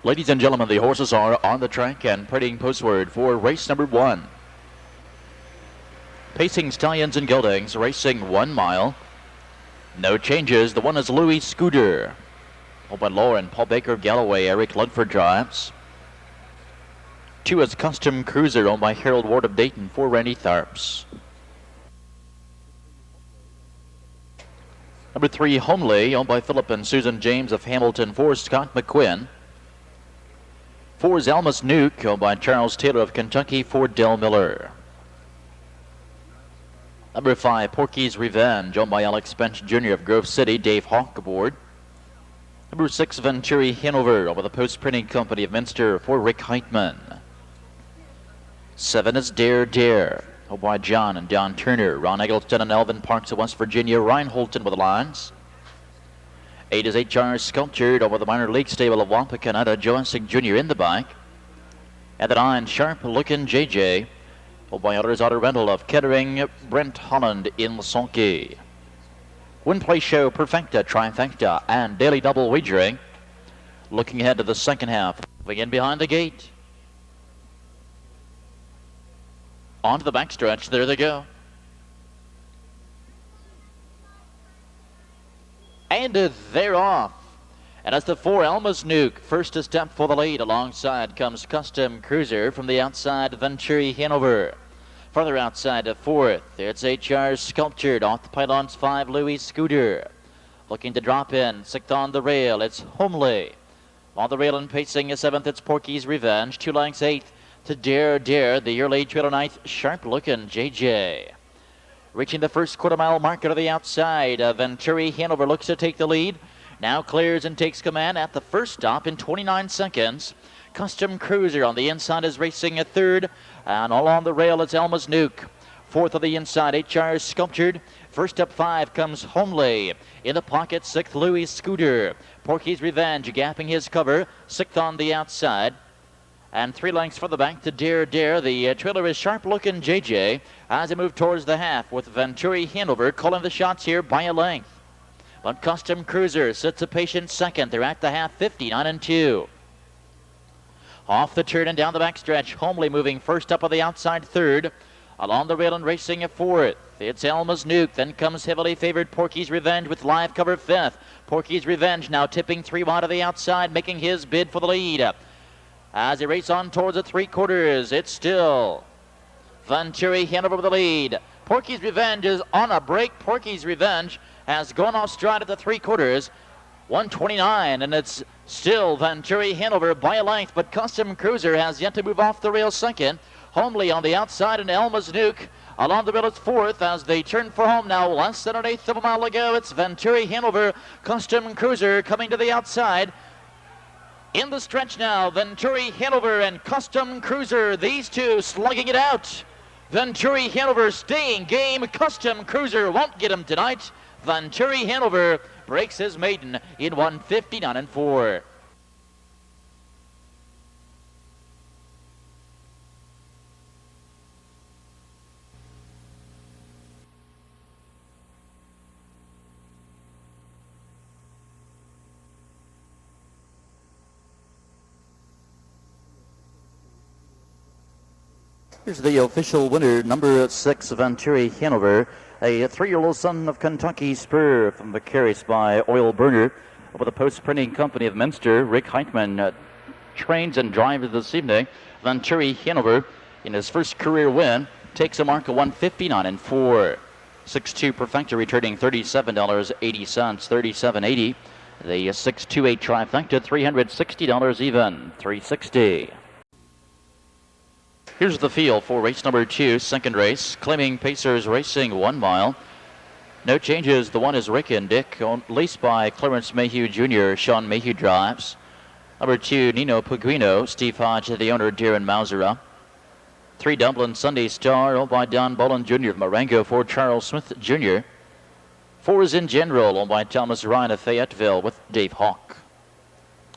Ladies and gentlemen, the horses are on the track and parading postward for race number 1. Pacing Stallions and Geldings, racing 1 mile. No changes. The one is Louis Scooter. Owned by Lauren, Paul Baker of Galloway, Eric Ludford drives. 2 is Custom Cruiser, owned by Harold Ward of Dayton, for Randy Tharps. Number 3, Homely, owned by Philip and Susan James of Hamilton, for Scott McQuinn. 4 is ALMA'S NUKE, owned by Charles Taylor of Kentucky, for Del Miller. Number 5, Porky's Revenge, owned by Alex Bench Jr. of Grove City, Dave Hawk aboard. Number 6, Venturi Hanover, owned by the Post Printing Company of Minster, for Rick Heitman. 7 is Dare Dare, owned by John and Don Turner, Ron Eggleston and Elvin Parks of West Virginia, Ryan Holton with the lines. 8 is HR Sculptured, over the minor league stable of Wapakoneta, Joe Essig Jr. in the back. At the 9, Sharp Lookin' JJ, owned by Others Auto Rental of Kettering, Brent Holland in Lasonki. Win Play Show, Perfecta, Trifecta, and Daily Double Wagering. Looking ahead to the second half, moving in behind the gate. On to the backstretch, there they go. And they're off. And as the 4, ALMA'S NUKE, first to step for the lead. Alongside comes Custom Cruiser. From the outside, Venturi Hanover. Further outside to 4th, it's HR Sculptured. Off the pylons, 5, Louis Scooter. Looking to drop in, 6th on the rail, it's Homely. On the rail and pacing, 7th, it's Porky's Revenge. 2 lengths, 8th to Dare Dare. The early trailer 9th, Sharp Lookin' JJ. Reaching the first quarter-mile marker to the outside, Venturi Hanover looks to take the lead. Now clears and takes command at the first stop in 29 seconds. Custom Cruiser on the inside is racing a 3rd. And all on the rail, it's ALMA'S NUKE. 4th of the inside, HR Sculptured. First up 5 comes Homely. In the pocket, 6th, Louis Scooter. Porky's Revenge gapping his cover. 6th on the outside. And 3 lengths for the back to Dare Dare. The trailer is Sharp Lookin' JJ as they move towards the half, with Venturi Hanover calling the shots here by a length. But Custom Cruiser sits a patient 2nd. They're at the half, 59-2. Off the turn and down the backstretch, Homely moving first up on the outside 3rd. Along the rail and racing a 4th. It's ALMA'S NUKE. Then comes heavily favored Porky's Revenge with live cover 5th. Porky's Revenge now tipping 3 wide of the outside, making his bid for the lead. As they race on towards the 3/4, it's still Venturi Hanover with the lead. Porky's Revenge is on a break. Porky's Revenge has gone off stride at the 3/4. 129, and it's still Venturi Hanover by a length, but Custom Cruiser has yet to move off the rail 2nd. Homely on the outside, and ALMA'S NUKE along the rail is 4th as they turn for home now. Less than 1/8 of a mile to go. It's Venturi Hanover, Custom Cruiser coming to the outside. In the stretch now, Venturi Hanover and Custom Cruiser, these two slugging it out. Venturi Hanover staying game. Custom Cruiser won't get him tonight. Venturi Hanover breaks his maiden in 1:59-4. Here's the official winner, number 6, Venturi Hanover, a 3-year-old son of Kentucky Spur from the carries by Oil Burner over the Post Printing Company of Minster. Rick Heitman trains and drives this evening. Venturi Hanover, in his first career win, takes a mark of 1:59-4. 6-2 Perfecta returning $37.80, $37.80. The 6-2-8 Trifecta, $360 even, $360. Here's the field for race number 2, second race. Claiming Pacers racing 1 mile. No changes. The one is Rick and Dick, leased by Clarence Mayhew Jr. Sean Mayhew drives. Number 2, Nino PEQUENO. Steve Hodge, the owner, Darren Mausera. 3, Dublin Sunday Star, owned by Don Bolin Jr. of Marengo, for Charles Smith Jr. 4 is In General, owned by Thomas Ryan of Fayetteville, with Dave Hawk.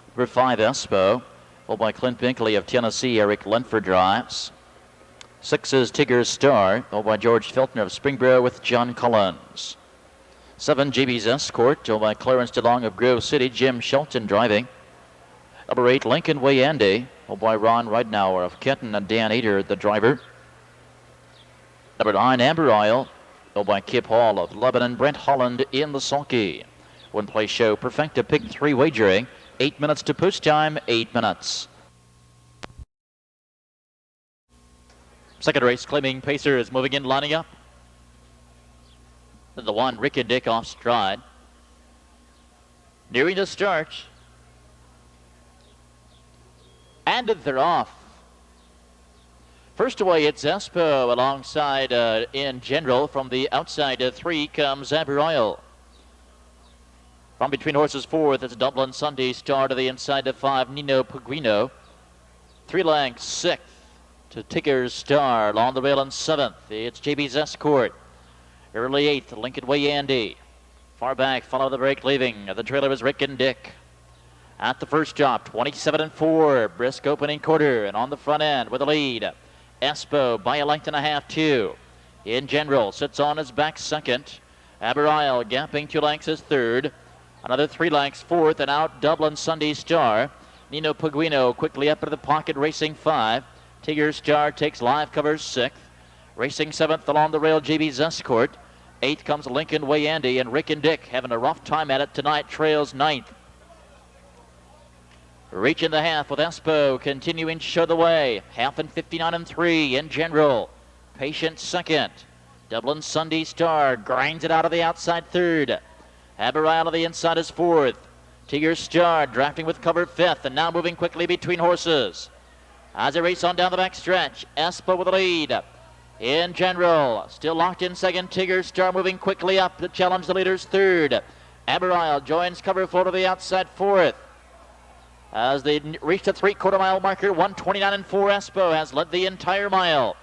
Number 5, ESPO, owned by Clint Binkley of Tennessee, Eric Lenford drives. 6 is TIGGER'S Star, owned by George Feltner of Springboro, with John Collins. 7, JB's Escort, owned by Clarence DeLong of Grove City, Jim Shelton driving. Number 8, Lincoln Way Andy, by Ron Ridenour of Kenton and Dan Ader, the driver. Number 9, Amber Isle, by Kip Hall of Lebanon, Brent Holland in the sulky. One place show, Perfecta Pick 3 wagering, 8 minutes to post time, 8 minutes. Second race, Claiming Pacer is moving in, lining up. The 1, Rick and Dick off stride. Nearing the start. And they're off. First away, it's ESPO alongside In General. From the outside 3 comes ABERISLE. From between horses 4th, it's Dublin Sunday Star to the inside of 5, NINO PEQUENO. 3 lengths, 6th to TIGGER'S Star. Along the rail in 7th, it's JB's ESCORT. Early 8th, Lincoln Way Andy. Far back, follow the break leaving. The trailer is Rick and Dick. At the first stop, 27-4, brisk opening quarter, and on the front end with the lead, ESPO by a length and a half, 2. In General sits on his back second. ABERISLE gapping 2 lengths is third. Another 3 lengths, 4th, and out Dublin Sunday Star. NINO PEQUENO quickly up into the pocket, racing 5. TIGGER'S Star takes live covers 6th. Racing 7th along the rail, JB's ESCORT. 8th comes Lincoln Way Andy, and Rick and Dick having a rough time at it tonight, trails 9th. Reaching the half with ESPO continuing to show the way. Half and 59-3 In General. Patient second. Dublin Sunday Star grinds it out of the outside third. ABERISLE to the inside is 4th. TIGGER'S Star drafting with cover 5th, and now moving quickly between horses. As they race on down the back stretch, ESPO with the lead. In General still locked in second. TIGGER'S Star moving quickly up to challenge the leaders third. ABERISLE joins cover 4 to the outside 4th. As they reach the 3/4 mile marker, 1:29-4, ESPO has led the entire mile.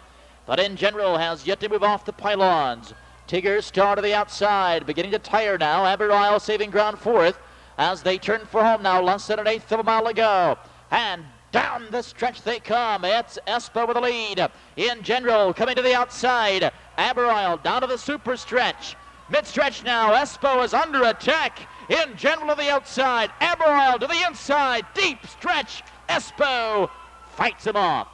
But In General has yet to move off the pylons. TIGGER'S Star to the outside, beginning to tire now. ABERISLE saving ground 4th as they turn for home now, less than 1/8 of a mile to go. And down the stretch they come. It's ESPO with the lead. In General coming to the outside. ABERISLE down to the super stretch. Mid-stretch now, ESPO is under attack. In General to the outside, ABERISLE to the inside. Deep stretch, ESPO fights him off.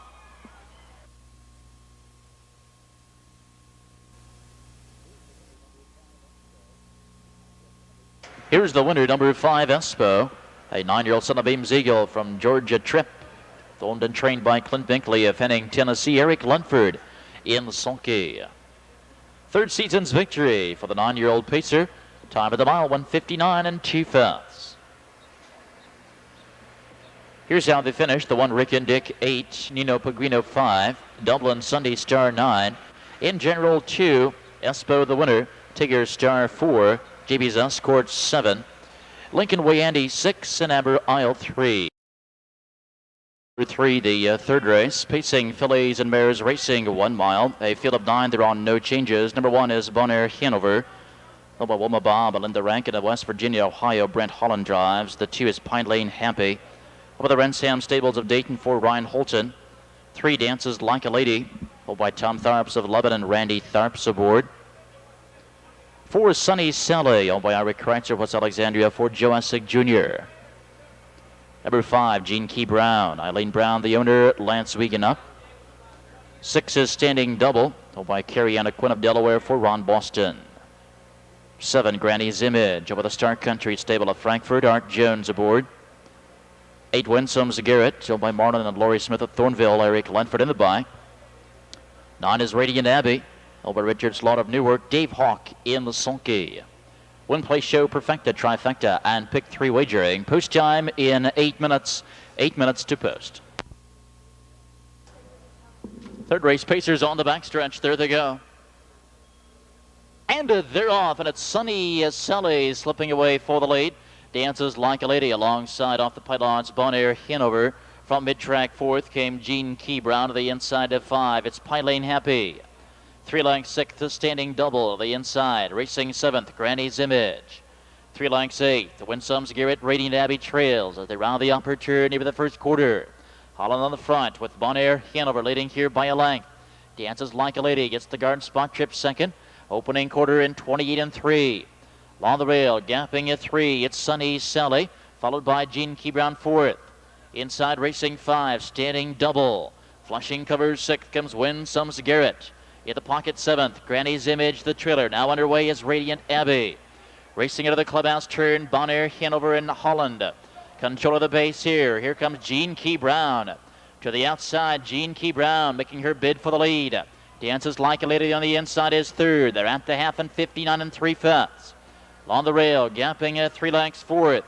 Here's the winner, number 5, ESPO, a 9-year-old son of Ames Eagle from Georgia Tripp, owned and trained by Clint Binkley of Henning, Tennessee. Eric Lunford in the sulky. Third season's victory for the 9-year-old pacer. Time of the mile, 1:59 2/5. Here's how they finished. The 1, Rick and Dick 8, NINO PEQUENO 5, Dublin Sunday Star 9, In General 2, ESPO the winner, TIGGER'S Star 4, JB's ESCORT 7, Lincoln Way Andy 6, and ABERISLE 3. Number 3, the third race, pacing fillies and mares racing 1 mile. A field of 9, there are no changes. Number 1 is BONAIR HANOVER. Oklahoma Bob, Linda Rankin of West Virginia, Ohio, Brent Holland drives. The 2 is Pine Lane Hampy. Over the Rensham Stables of Dayton for Ryan Holton. 3 Dances Like a Lady, by Tom Tharps of Lebanon, Randy Tharps aboard. 4 is Sunny Sally, owned by Eric Kreitzer, West Alexandria for Joe Essig Jr. Number 5, Gene Key Brown, Eileen Brown, the owner, Lance Wiegand up. 6 is Standing Double, owned by Carrie Anna Quinn of Delaware for Ron Boston. 7, Granny's Image, over the Star Country stable of Frankfurt, Art Jones aboard. 8, Winsome's Garrett, owned by Marlon and Laurie Smith of Thornville, Eric Lenford in the by. 9 is Radiant Abbey, owned by Richard Slaughter of Newark, Dave Hawk in the sulky. One place show, Perfecta, Trifecta, and Pick 3 wagering. Post time in 8 minutes. 8 minutes to post. Third race, Pacers on the backstretch. There they go. And they're off, and it's Sunny Sally slipping away for the lead. Dances Like a Lady alongside off the pylons, BONAIR HANOVER. From mid-track 4th came Gene Key Brown to the inside of 5. It's Pine Lane Happy. 3 lengths 6th to Standing Double to the inside. Racing 7th, Granny's Image. 3 lengths 8th, Winsome's Garrett, Radiant Abbey trails as they round the upper turn near the first quarter. Holland on the front with BONAIR HANOVER leading here by a length. Dances Like a Lady gets the guard spot trip second. Opening quarter in 28-3. Along the rail, gapping at 3, it's Sunny Sally, followed by Gene Key Brown 4th. Inside racing 5, standing double. Flushing covers 6th, comes Winsome's Garrett. In the pocket 7th, Granny's Image, the trailer. Now underway is Radiant Abbey. Racing into the clubhouse turn, Bonair, Hanover, and Holland. Control of the base here. Here comes Jean Key Brown. To the outside, Jean Key Brown making her bid for the lead. Dances Like a Lady on the inside is 3rd. They're at the half and 59 3/5. Along the rail, gapping 3 lengths 4th.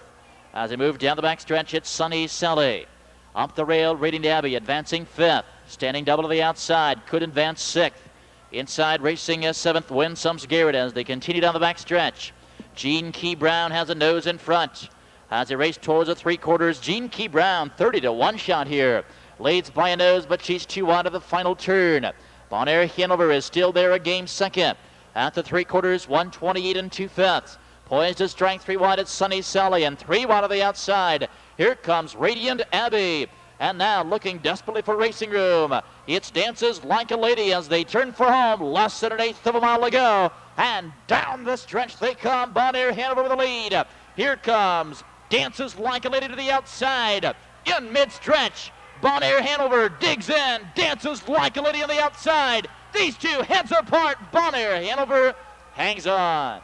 As they move down the backstretch, it's Sunny Sally. Up the rail, Radiant Abbey advancing 5th. Standing double to the outside, could advance 6th. Inside racing 7th, Winsome's Garrett as they continue down the backstretch. Jean Key Brown has a nose in front. As they race towards the 3/4, Jean Key Brown 30 to 1 shot here. Leads by a nose, but she's too wide of the final turn. Bonair Hanover is still there, a game second. At the 3/4, 128 2/5. Poised to strike 3 wide, it's Sunny Sally, and 3 wide of the outside. Here comes Radiant Abbey. And now looking desperately for racing room. It's Dances Like a Lady as they turn for home. Less than 1/8 of a mile to go. And down the stretch they come. Bonair Hanover with the lead. Here comes Dances Like a Lady to the outside. In mid-stretch, Bonair Hanover digs in. Dances Like a Lady on the outside. These two heads apart. Bonair Hanover hangs on.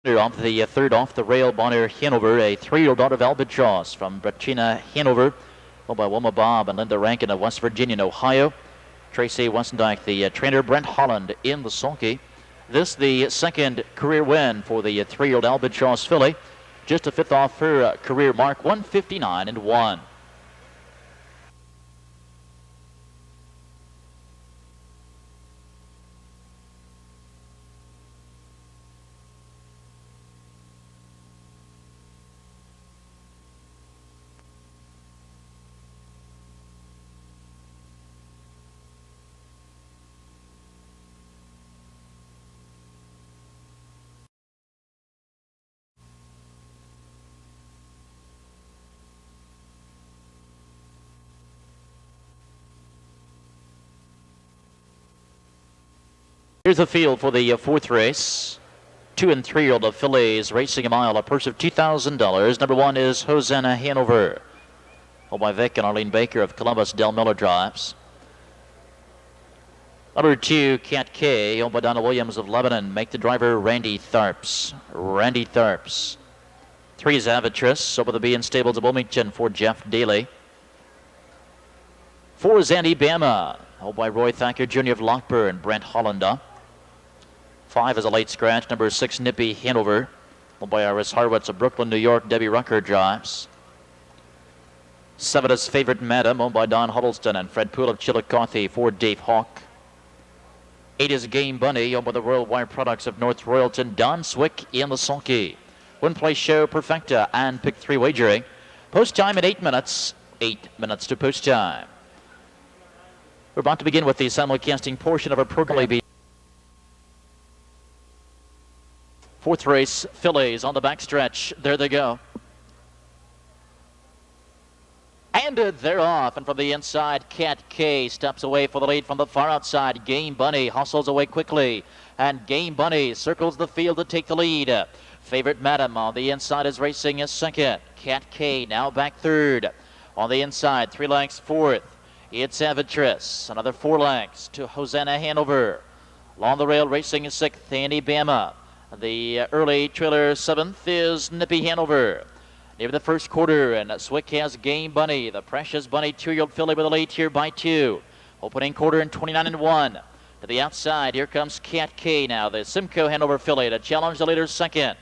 Off the 3rd off the rail, Bonair Hanover, a 3-year-old daughter of Albatross from Bettina Hanover, followed by Wilma Bob and Linda Rankin of West Virginia and Ohio. Tracy Westendijk, the trainer. Brent Holland in the sulky. This the 2nd career win for the 3-year-old Albatross filly. Just a 5th off her career mark, 159 1. Here's the field for the 4th race. 2- and 3-year-old fillies racing a mile, a purse of $2,000. Number 1 is Hosanna Hanover. Owned by Vic and Arlene Baker of Columbus. Del Miller drives. Number 2, KATK, owned by Donna Williams of Lebanon. Make the driver Randy Tharps. Randy Tharps. 3 is AVATRICE, over the B in stables of Wilmington for Jeff Daly. 4 is ANNIEBAMA, owned by Roy Thacker Jr. of Lockburn, Brent Hollander. 5 is a late scratch, number 6, NIPPY Hanover, owned by Iris Harwitz of Brooklyn, New York. Debbie Rucker drives. 7 is Favorite Madam, owned by Don Huddleston and Fred Poole of Chillicothe for Dave Hawk. 8 is Game Bunny, owned by the Royal Wire Products of North Royalton, Don Swick in the sulky. Win Play Show Perfecta and Pick 3 wagering. Post time in 8 minutes. 8 minutes to post time. We're about to begin with the simulcasting portion of our program. 4th race, fillies on the backstretch. There they go. And they're off. And from the inside, KATK steps away for the lead from the far outside. Game Bunny hustles away quickly. And Game Bunny circles the field to take the lead. Favorite Madam on the inside is racing a 2nd. KATK now back 3rd. On the inside, 3 lengths 4th. It's AVATRICE. Another 4 lengths to Hosanna Hanover. Along the rail, racing is 6th, ANNIEBAMA. The early trailer 7th is NIPPY Hanover. Near the 1st quarter, and Swick has Game Bunny, the precious Bunny 2-year-old filly with a lead here by 2. Opening quarter in 29 1. To the outside, here comes KATK now, the SIMCOE Hanover filly to challenge the leader 2nd.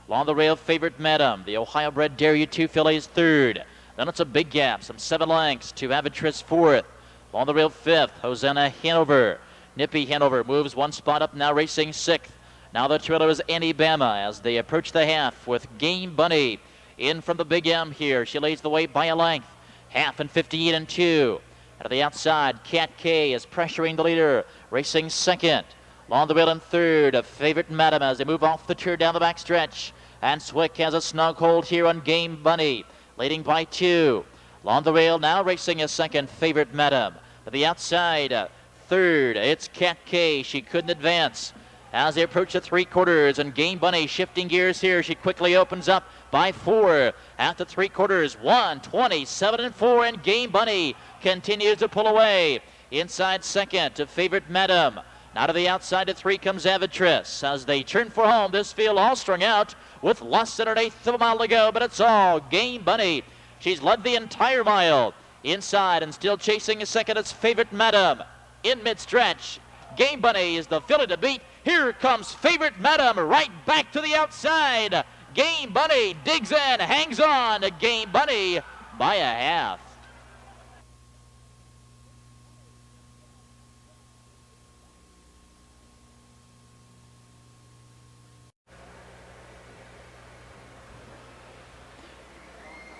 Along the rail, Favorite Madam, the Ohio-bred Dare You 2 filly is 3rd. Then it's a big gap, some 7 lengths to AVATRICE 4th. Along the rail, 5th, Hosanna Hanover. NIPPY Hanover moves 1 spot up, now racing 6th. Now the trailer is ANNIEBAMA as they approach the half with Game Bunny in from the big M here. She lays the way by a length. Half and 58 2. Out of the outside, KATK is pressuring the leader, racing 2nd. Along the rail in 3rd, Favorite Madam as they move off the turn down the backstretch. And Swick has a snug hold here on Game Bunny, leading by 2. Along the rail now racing a 2nd, Favorite Madam. To the outside, third. It's KATK. She couldn't advance as they approach the 3/4, and Game Bunny shifting gears here. She quickly opens up by 4 at the 3/4. 1:27.4, and Game Bunny continues to pull away. Inside second to Favorite Madam. Now to the outside to 3 comes AVATRICE as they turn for home. This field all strung out with less than 1/8 of a mile to go, but it's all Game Bunny. She's led the entire mile. Inside and still chasing a second, it's Favorite Madam. In mid-stretch, Game Bunny is the filly to beat. Here comes Favorite Madam right back to the outside. Game Bunny digs in, hangs on to Game Bunny by a half.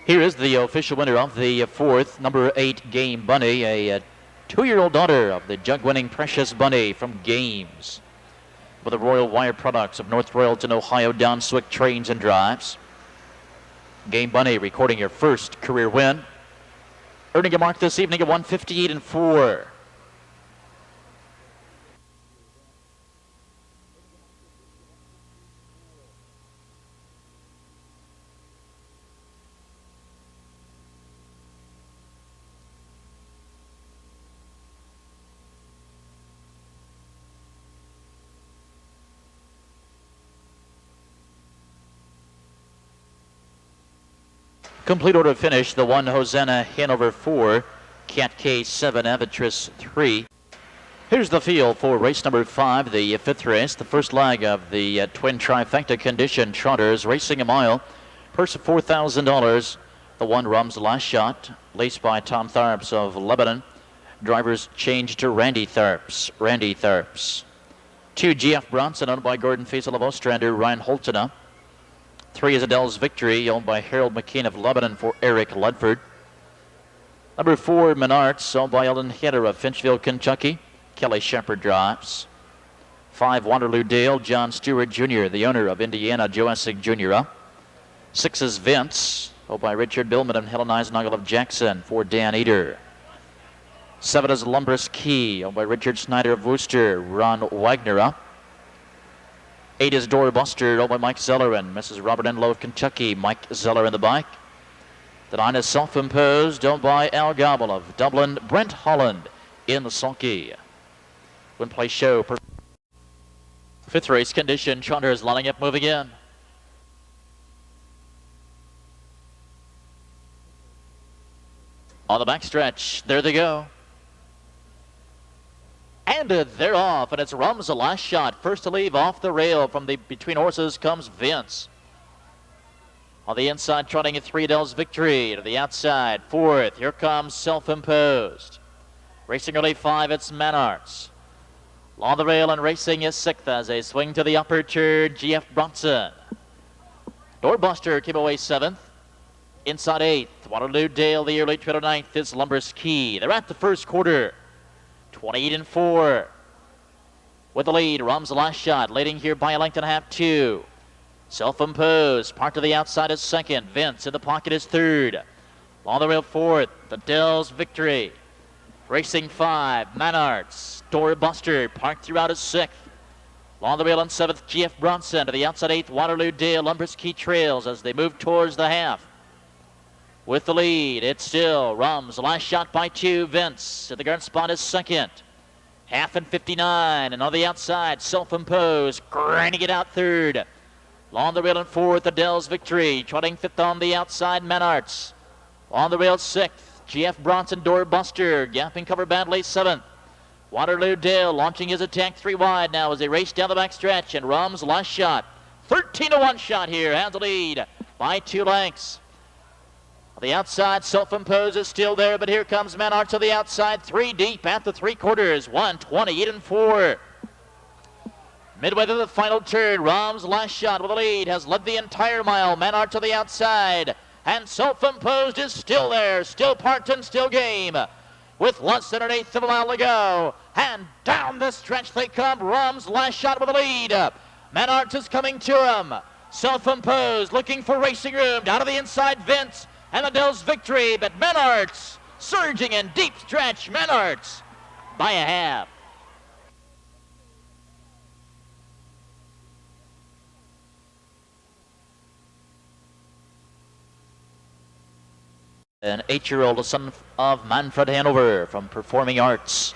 Here is the official winner of the 4th, number 8, Game Bunny, a 2-year-old daughter of the jug-winning Precious Bunny from Games. With the Royal Wire products of North Royalton, Ohio, Downswick Trains and Drives. Game Bunny recording her first career win, earning a mark this evening of 1:58.4. Complete order finish, the 1 Hosanna, Hanover 4, KATK 7, AVATRICE 3. Here's the field for race number 5, the 5th race, the first leg of the twin trifecta condition trotters, racing a mile, purse of $4,000. The 1 RUMS Last Shot, laced by Tom Tharps of Lebanon. Drivers changed to Randy Tharps. 2 GF Bronson, owned by Gordon Faisal of Ostrander, Ryan Holtena. 3 is ADELES Victory, owned by Harold McKean of Lebanon for Eric Ludford. Number 4, MANARTS, owned by Eldon Hedder of Finchville, Kentucky. Kelly Shepard drives. 5, Waterloo Dale, John Stewart Jr., the owner of Indiana, Joe Essig Jr. 6 is Vince, owned by Richard Billman and Helen Eisnagel of Jackson for Dan Eder. 7 is Lumberess Key, owned by Richard Snyder of Worcester, Ron Wagner. 8 is Doorbuster, owned by Mike Zeller and Mrs. Robert Enlow of Kentucky, Mike Zeller in the bike. The 9 is Self-Imposed, owned by Al Gobble of Dublin, Brent Holland in the sulky. Win play show. 5th race condition, trotters lining up, moving in. On the backstretch, there they go. And they're off, and it's RUMS the Last Shot. First to leave off the rail from the between horses comes Vince. On the inside, trotting at 3, ADELES Victory. To the outside, 4th, here comes Self-Imposed. Racing early 5, it's MANARTS. Along the rail and racing is 6th as they swing to the upper turn, GF Bronson. Doorbuster came away 7th. Inside 8th, Waterloo Dale, the early trailer 9th is Lumberess Key. They're at the first quarter. 28.4. With the lead, RUMS the Last Shot, leading here by a length and a half, 2. Self-Imposed, part to the outside is 2nd. Vince in the pocket is 3rd. On the rail 4th, ADELES Victory. Racing 5, MANARTS. Doorbuster, parked throughout is 6th. On the rail on 7th, GF Bronson. To the outside 8th, Waterloo Dale. Lumberess Key trails as they move towards the half. With the lead, it's still RUMS. The Last Shot by 2, Vince. At the guard spot is 2nd. Half and 59. And on the outside, Self-Imposed, grinding it out 3rd. On the rail in 4th, ADELES Victory. Trotting 5th on the outside, MANARTS. On the rail 6th, GF Bronson, Doorbuster. Gapping cover badly 7th. Waterloo Dale launching his attack 3 wide now as they race down the back stretch. And RUMS Last Shot. 13-1 shot here. Has the lead by 2 lengths. The outside, Self-Imposed is still there, but here comes MANARTS to the outside, 3 deep at the 3/4, 1:28.4. Midway through the final turn, RUMS Last Shot with the lead has led the entire mile. MANARTS to the outside, and Self-Imposed is still there, still parked and still game. With less than 1/8 of a mile to go, and down the stretch they come. RUMS Last Shot with the lead. MANARTS is coming to him. Self-Imposed looking for racing room. Down to the inside, Vince. And ADELES Victory, but MANARTS surging in deep stretch. MANARTS by a half. An 8-year-old son of Manfred Hanover from Performing Arts.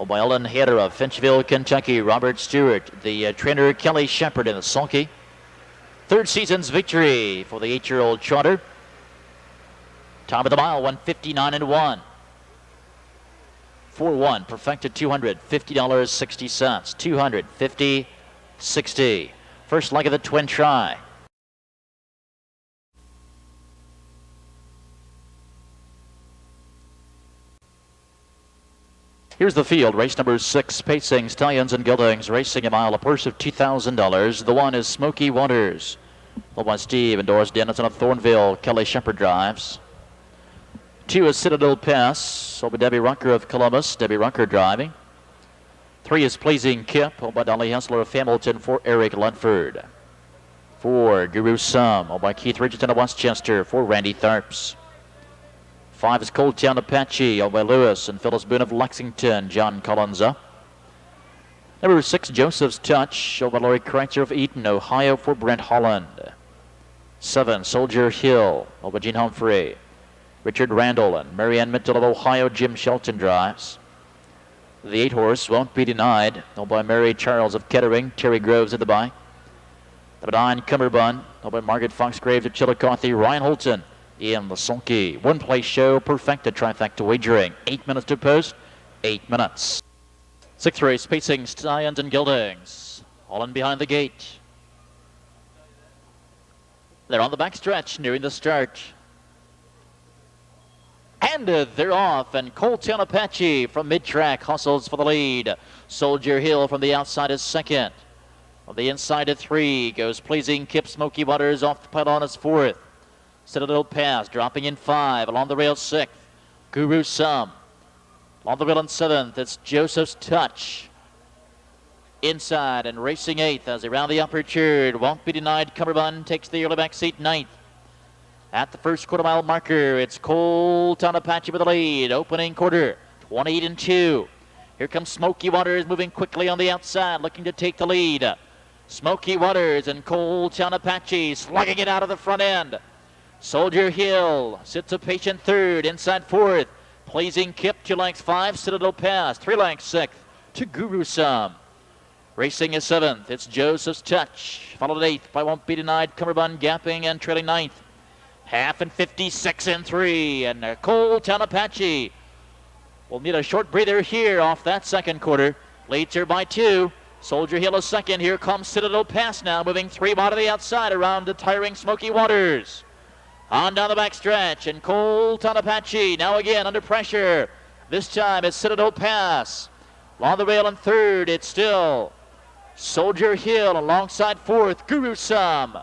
By Ellen Hader of Finchville, Kentucky. Robert Stewart, the trainer Kelly Shepard in the sulky. Third season's victory for the 8-year-old trotter. Time of the mile, 1:59.1. 4-1, perfected $250.60. 250.60. First leg of the twin try. Here's the field. Race number 6, pacing Stallions and Geldings, racing a mile, a purse of $2,000. The 1 is Smoky Waters. Led by Steve and Doris Dennison of Thornville. Kelly Shepard drives. 2 is Citadel Pass. Sold by Debbie Rucker of Columbus. Debbie Rucker driving. 3 is Pleasing Kip. Owned by Dolly Hensler of Hamilton for Eric Ludford. 4, Guru Sum. Owned by Keith Richardson of Westchester for Randy Tharps. 5 is Cold Town Apache, owned by Lewis and Phyllis Boone of Lexington. John Collinza. Number 6, Joseph's Touch, owned by Laurie Kreitzer of Eaton, Ohio for Brent Holland. 7, Soldier Hill, owned by Gene Humphrey. Richard Randall and Marianne Mitchell of Ohio. Jim Shelton drives. The 8-horse Won't Be Denied, owned by Mary Charles of Kettering. Terry Groves at the bye. Number 9, Cummerbund, owned by Margaret Foxgraves of Chillicothe. Ryan Holton in the sulky. One place show, perfected trifecta wagering. 8 minutes to post, 8 minutes. 6th race, pacing Stallions and Geldings. All in behind the gate. They're on the back stretch, nearing the start. And they're off, and Cold Town Apache from mid-track hustles for the lead. Soldier Hill from the outside is second. On the inside of 3 goes Pleasing Kip. Smoky Waters off the pylon is 4th. Citadel Pass dropping in 5. Along the rail 6th. Guru Sum. Along the rail in 7th, it's Joseph's Touch. Inside and racing 8th as they round the upper turn. Won't Be Denied. Cummerbund takes the early back seat 9th. At the first quarter mile marker, it's Cold Town Apache with the lead. Opening quarter, 28-2. Here comes Smoky Waters moving quickly on the outside, looking to take the lead. Smoky Waters and Cold Town Apache slugging it out of the front end. Soldier Hill sits a patient 3rd, inside 4th. Pleasing Kip, 2 lengths 5. Citadel Pass, 3 lengths 6th to Guru Sum. Racing is 7th, it's Joseph's Touch. Followed 8th by Won't Be Denied. Cummerbund gapping and trailing 9th. Half and 56-3, and Cold Town Apache will need a short breather here off that second quarter. Leads her by 2. Soldier Hill is second. Here comes Citadel Pass now, moving 3 wide to the outside around the tiring Smoky Waters. On down the back stretch, and Cold Town Apache now again under pressure. This time it's Citadel Pass. Along the rail in 3rd, it's still Soldier Hill alongside 4th, Guru Sum.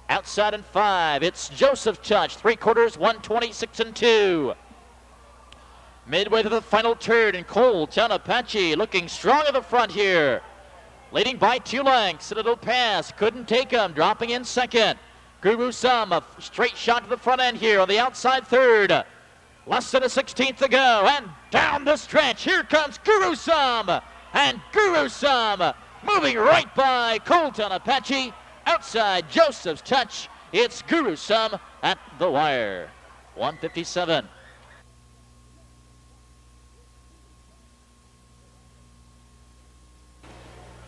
Outside in 5, it's Joseph's Touch. 3 quarters, 126-2. Midway to the final turn, and Cold Town Apache looking strong at the front here. Leading by 2 lengths, Citadel Pass couldn't take him, dropping in 2nd. Guru Sum, a straight shot to the front end here on the outside 3rd. Less than a 16th to go, and down the stretch, here comes Guru Sum. And Guru Sum moving right by Cold Town Apache. Outside Joseph's Touch, it's Guru Sum at the wire. 157.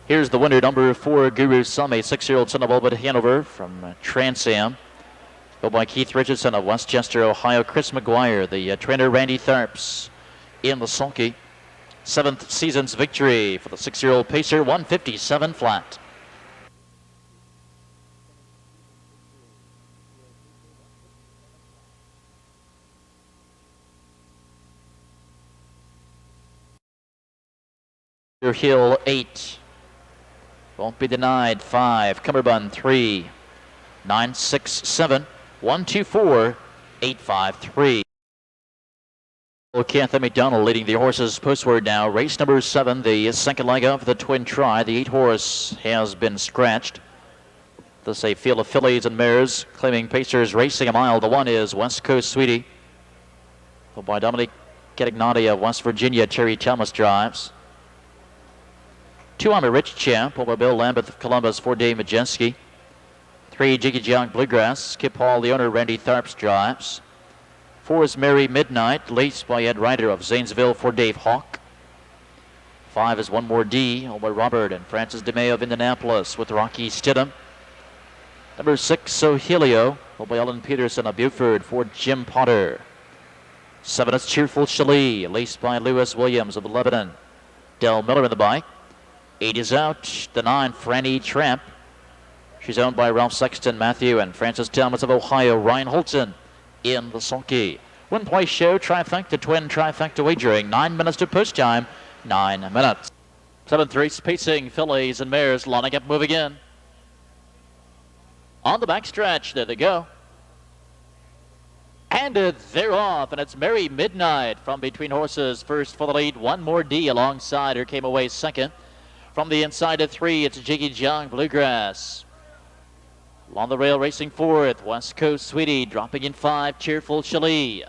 Here's the winner, number 4, Guru Sum, a 6-year-old son of Albert Hanover from Trans Am. Go by Keith Richardson of Westchester, Ohio. Chris McGuire, the trainer Randy Tharps in the sulky. 7th season's victory for the 6-year-old pacer, 157 flat. Hill 8. Won't Be Denied 5. Cummerbund 3. 9, 6, 7. 1, 2, 4. 8, 5, 3. Catherine McDonald leading the horses postward now. Race number 7, the second leg of the twin try. The 8-horse has been scratched. This a field of fillies and mares claiming pacers racing a mile. The 1 is West Coast Sweetie. Followed by Dominic Catignati of West Virginia. Terry Thomas drives. 2, I'm a Rich Champ, over Bill Lambeth of Columbus for Dave Majeski. 3, Jiggy Jog Bluegrass. Skip Hall, the owner, Randy Tharps drives. 4 is Merry Midnight, laced by Ed Ryder of Zanesville for Dave Hawk. 5 is One More D, owned by Robert and Francis DeMay of Indianapolis with Rocky Stidham. Number 6, Sohilio, owned by Ellen Peterson of Buford for Jim Potter. 7 is Cheerful Chalet, laced by Lewis Williams of Lebanon. Del Miller in the bike. 8 is out. The 9, Franny Tramp. She's owned by Ralph Sexton, Matthew, and Francis Thomas of Ohio. Ryan Holton in the sulky. One place show, trifecta, twin trifecta wagering. 9 minutes to push time. 9 minutes. 7th race pacing, fillies and mares lining up, moving in. On the backstretch, there they go. And they're off, and it's Merry Midnight from between horses. First for the lead, One More D alongside her, came away second. From the inside of 3, it's Jiggy Jong Bluegrass. Along the rail racing fourth, West Coast Sweetie dropping in 5, Cheerful Chalet.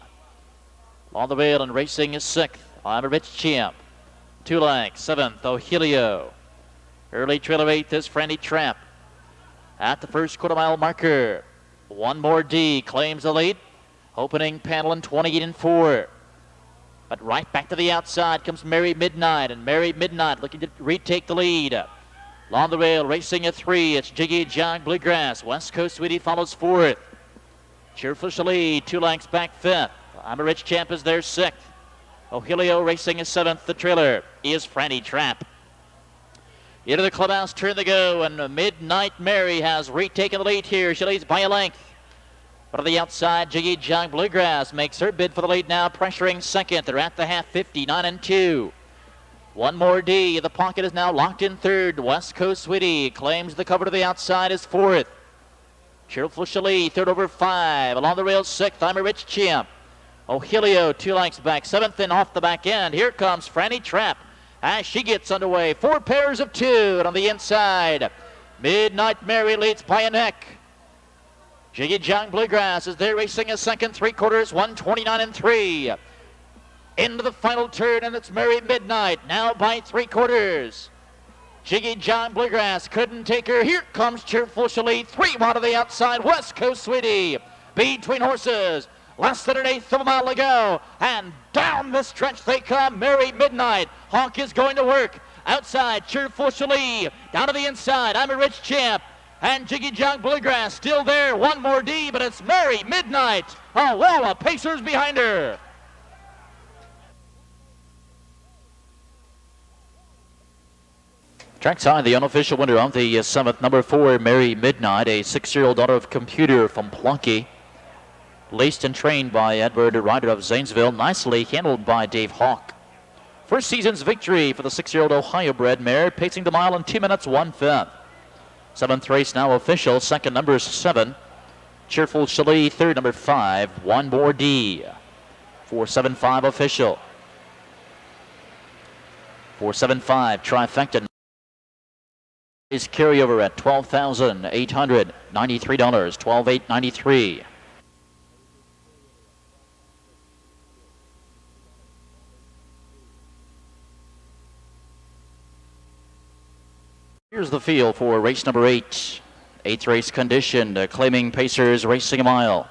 Along the rail and racing is 6th, I'm a Rich Champ. 2 lengths, 7th, Ohilio. Early trailer 8th is Franny Tramp. At the first quarter mile marker, One More D claims the lead. Opening panel in 28 and 4. But right back to the outside comes Merry Midnight, and Merry Midnight looking to retake the lead. Along the rail, racing at 3, it's Jiggy Jog Bluegrass. West Coast Sweetie follows 4th. Cheerful Chalet, 2 lengths back 5th. I'm a Rich Champ is there 6th. Ohilio racing is 7th. The trailer is Franny Tramp. Into the clubhouse turn they go, and Midnight Mary has retaken the lead here. She leads by a length. But on the outside, Jiggy Jog Bluegrass makes her bid for the lead now, pressuring 2nd. They're at the half, 59 and 2. One More D. The pocket is now locked in 3rd. West Coast Sweetie claims the cover to the outside is 4th. Cheerful Chalet, 3rd over 5. Along the rails, 6th. I'm a Rich Champ. Ohilio, 2 lengths back, 7th and off the back end. Here comes Franny Tramp as she gets underway. 4 pairs of 2, and on the inside, Midnight Mary leads by a neck. Jiggy Jong Bluegrass is there racing a 2nd, 3/4, 129 and 3. Into the final turn, and it's Merry Midnight now by 3/4. Jiggy Jong Bluegrass couldn't take her. Here comes Cheerful Chalet, 3 wide to the outside. West Coast Sweetie between horses. Less than an 1/8 of a mile to go, and down the stretch they come. Merry Midnight. Hawk is going to work. Outside, Cheerful Chalet. Down to the inside, I'm a Rich Champ. And Jiggy Jog Bluegrass still there. One More D, but it's Merry Midnight. A wall of pacers behind her. Trackside, the unofficial winner of the 7th, number 4, Merry Midnight, a 6-year-old daughter of Computer from Plunky. Laced and trained by Edward Ryder of Zanesville, nicely handled by Dave Hawk. First season's victory for the 6-year-old Ohio-bred mare, pacing the mile in 2 minutes, 1/5. 7th race now official. 2nd, number 7, Cheerful Chalet. 3rd, number 5, One More D. 475 official. 475 trifecta. Is carryover at $12,893, $12,893. Here's the field for race number 8. 8th race conditioned, claiming pacers racing a mile.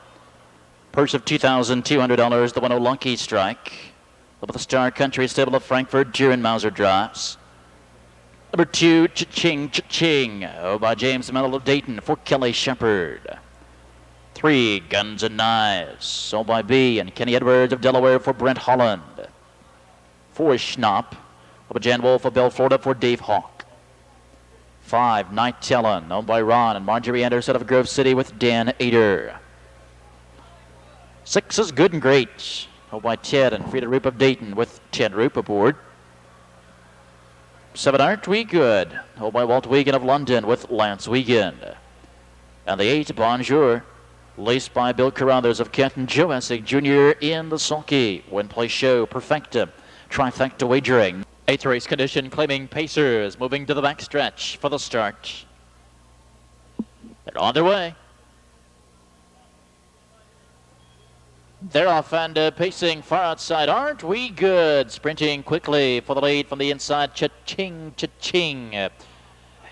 Purse of $2,200, the 1-0 Lucky Strike. With the Star Country stable of Frankfurt, Jiren Mauser drives. Number 2, Cha-Ching, Cha-Ching, by James Mellon of Dayton for Kelly Shepard. 3, Guns and Knives, sold by B and Kenny Edwards of Delaware for Brent Holland. 4, Schnapp, of Jan Wolf of Bell, Florida for Dave Hawk. 5, Night Talon, owned by Ron and Marjorie Anderson of Grove City with Dan Ader. 6 is Good and Great, owned by Ted and Frida Roop of Dayton with Ted Roop aboard. 7, Aren't We Good, owned by Walt Wiegand of London with Lance Wiegand. And the 8, Bonjour, laced by Bill Carruthers of Kenton, Joe Essig Jr. in the sulky. Win, play, show, perfecta, trifecta wagering. 8th race condition, claiming pacers, moving to the backstretch for the start. They're on their way. They're off and pacing far outside. Aren't We Good? Sprinting quickly for the lead from the inside. Cha-Ching, Cha-Ching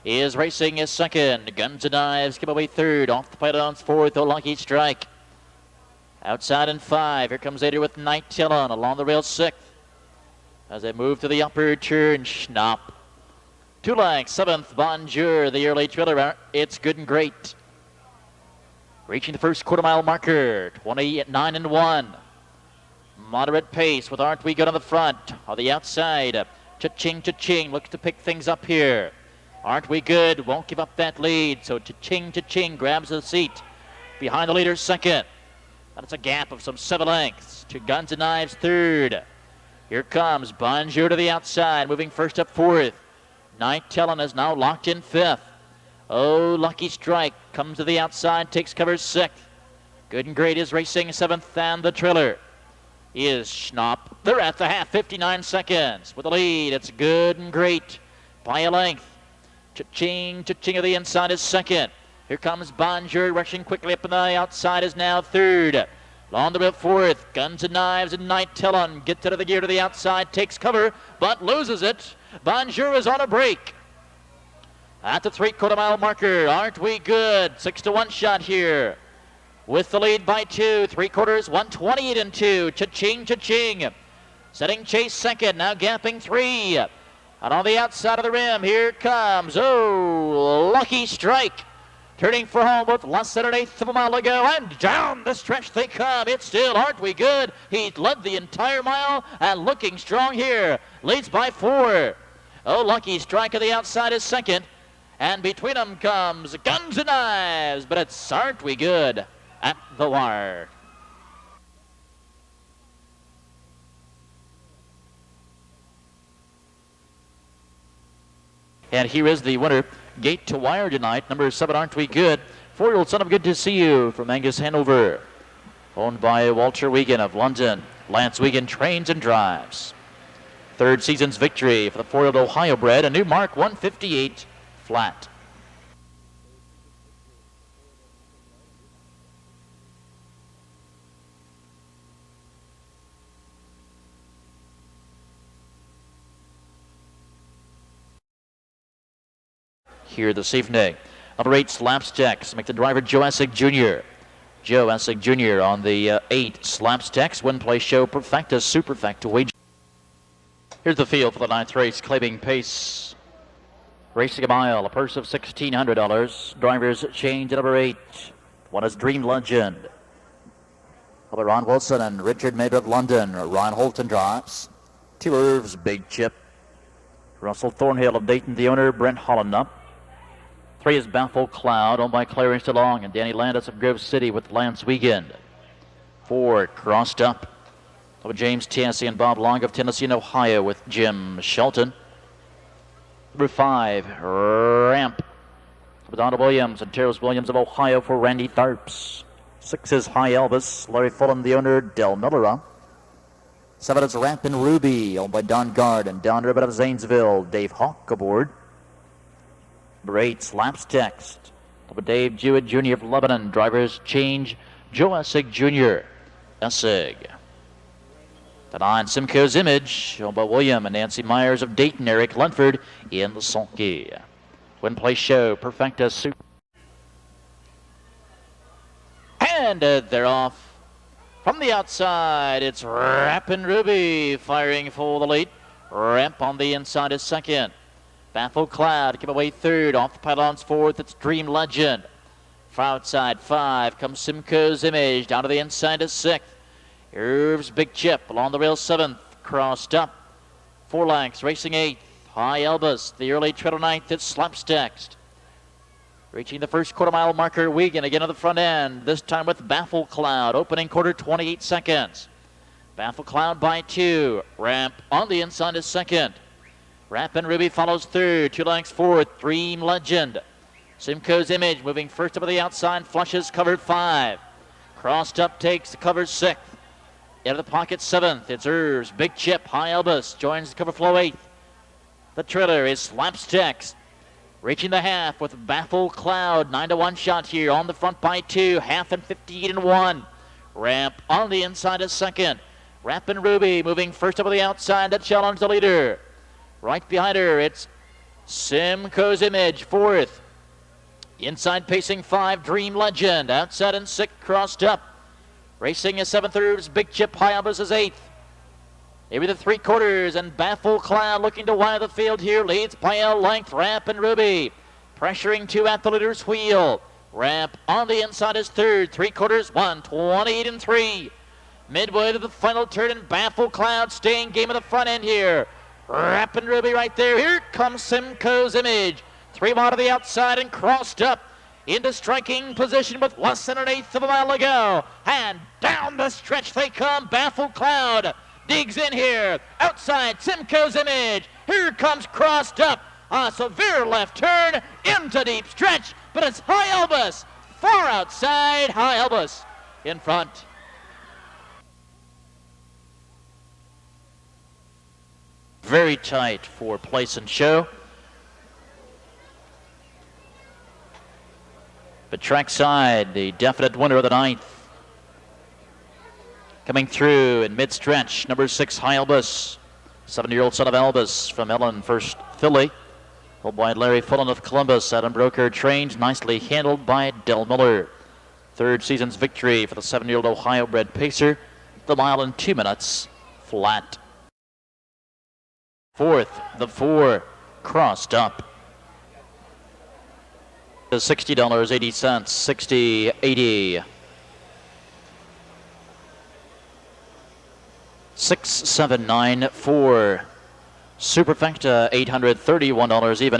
is racing his 2nd. Guns and Knives give away 3rd. Off the pylons 4th. Oh, Lucky Strike. Outside in 5. Here comes Ader with Night Tillon along the rail 6th. As they move to the upper turn, Schnapp. 2 lengths, 7th, Bonjour, the early trailer. It's Good and Great. Reaching the first quarter mile marker, 29 and 1. Moderate pace with Aren't We Good on the front. On the outside, Cha-Ching, Cha-Ching looks to pick things up here. Aren't We Good won't give up that lead, so Cha-Ching, Cha-Ching grabs the seat behind the leader second. That's a gap of some 7 lengths to Guns and Knives third. Here comes Bonjour to the outside, moving first up 4th. Night Tillon is now locked in 5th. Oh, Lucky Strike comes to the outside, takes cover 6th. Good and Great is racing 7th, and the trailer is Schnapp. They're at the half, 59 seconds. With the lead, it's Good and Great by a length. Cha-Ching, Cha-Ching to the inside is second. Here comes Bonjour, rushing quickly up on the outside, is now third. Along the rail 4th, Guns and Knives and Night Tillon gets out of the gear to the outside, takes cover, but loses it. Bonjour is on a break. At the 3/4 mile marker, Aren't We Good? 6 to 1 shot here. With the lead by 2, 3/4, 128 and 2. Cha-Ching, Cha-Ching. Setting chase second, now gapping 3. And on the outside of the rim, here comes, oh, Lucky Strike. Turning for home with less than 1/8 of a mile to go, and down the stretch they come. It's still Aren't We Good? He led the entire mile and looking strong here. Leads by 4. Oh, Lucky Strike on the outside is second. And between them comes Guns and Knives, but it's Aren't We Good at the wire. And here is the winner. Gate to wire tonight, number 7, Aren't We Good. 4-year-old son of Good to See You from Angus Hanover. Owned by Walter Wiegand of London. Lance Wiegand trains and drives. 3rd season's victory for the 4-year-old Ohio bred. A new mark, 158 flat. Here this evening. Number 8, Slapsticks, make the driver Joe Essig Jr. Joe Essig Jr. on the 8, Slapsticks, win play show Perfecta Superfecta wager. Here's the field for the 9th race, claiming pace. Racing a mile, a purse of $1,600. Drivers change at number 8. One is Dream Legend. By Ron Wilson and Richard Maid of London. Ron Holton drives. 2 Irv's Big Chip. Russell Thornhill of Dayton, the owner, Brent Holland up. 3 is Baffle Cloud, owned by Clarence DeLong and Danny Landis of Grove City with Lance Wiegand. 4, Crossed Up. James Tansey and Bob Long of Tennessee and Ohio with Jim Shelton. Number 5, Ramp. Donna Williams and Terrence Williams of Ohio for Randy Tharps. 6 is High Elvis, Larry Fulham, the owner, Del Miller. 7 is Ramp and Ruby, owned by Don Gard and Don Ribbit of Zanesville, Dave Hawk aboard. Number 8, Slapsticks. Dave Jewett Jr. of Lebanon. Drivers change. Joe Essig Jr. Essig. The 9, Simcoe's Image, owned by William and Nancy Myers of Dayton. Eric Lunford in the sulky. Win play show, Perfecta Super. And they're off. From the outside, it's Rappin' Ruby firing for the lead. Ramp on the inside is second. Baffle Cloud give away third. Off the pylons 4th, it's Dream Legend. Far outside 5 comes Simcoe's Image. Down to the inside is 6th. Irv's Big Chip along the rail 7th. Crossed Up. 4 lengths, racing 8th. High Elvis, the early tread 9th, it's Slapsticks. Reaching the first quarter mile marker, Wiegand again on the front end. This time with Baffle Cloud. Opening quarter, 28 seconds. Baffle Cloud by 2. Ramp on the inside is second. Rappin' Ruby follows third. 2 lengths 4th. Dream Legend. Simcoe's Image moving first up to the outside. Flushes covered 5. Crossed Up takes the cover 6th. Out of the pocket 7th. It's Irv's Big Chip. High Elvis joins the cover flow 8th. The trailer is Slapsticks. Reaching the half with Baffle Cloud. 9 to 1 shot here on the front by 2. Half and 58 and 1. Ramp on the inside is second. Rappin' Ruby moving first up to the outside to challenge the leader. Right behind her, it's Simcoe's Image, 4th. Inside pacing 5, Dream Legend. Outside and 6, Crossed Up. Racing is 7th, RUMS. Big Chip High Elvis is 8th. Maybe the 3/4, and Baffle Cloud looking to wide the field here. Leads by a length. Ramp and Ruby pressuring 2 at the leader's wheel. Ramp on the inside is 3rd. 3/4, 1:28 and 3. Midway to the final turn, and Baffle Cloud staying game at the front end here. Ramp and Ruby right there. Here comes SIMCOE'S Image. 3 wide to the outside and crossed up into striking position with less than 1/8 of a mile to go. And down the stretch they come. Baffle Cloud digs in here. Outside SIMCOE'S Image. Here comes crossed up. A severe left turn into deep stretch. But it's High Elvis. Far outside. High Elvis in front. Very tight for place and show. But trackside, the definite winner of the 9th. Coming through in mid-stretch, number 6, High Elvis. 7-year-old son of Elvis from Ellen, first filly. Pulled by Larry Fullen of Columbus. Adam Broker trained, nicely handled by Del Miller. 3rd season's victory for the 7-year-old Ohio-bred pacer. The mile in 2 minutes, flat. 4th, the 4, crossed up. $60.80, 60.80. 679 for Superfecta, $831 even.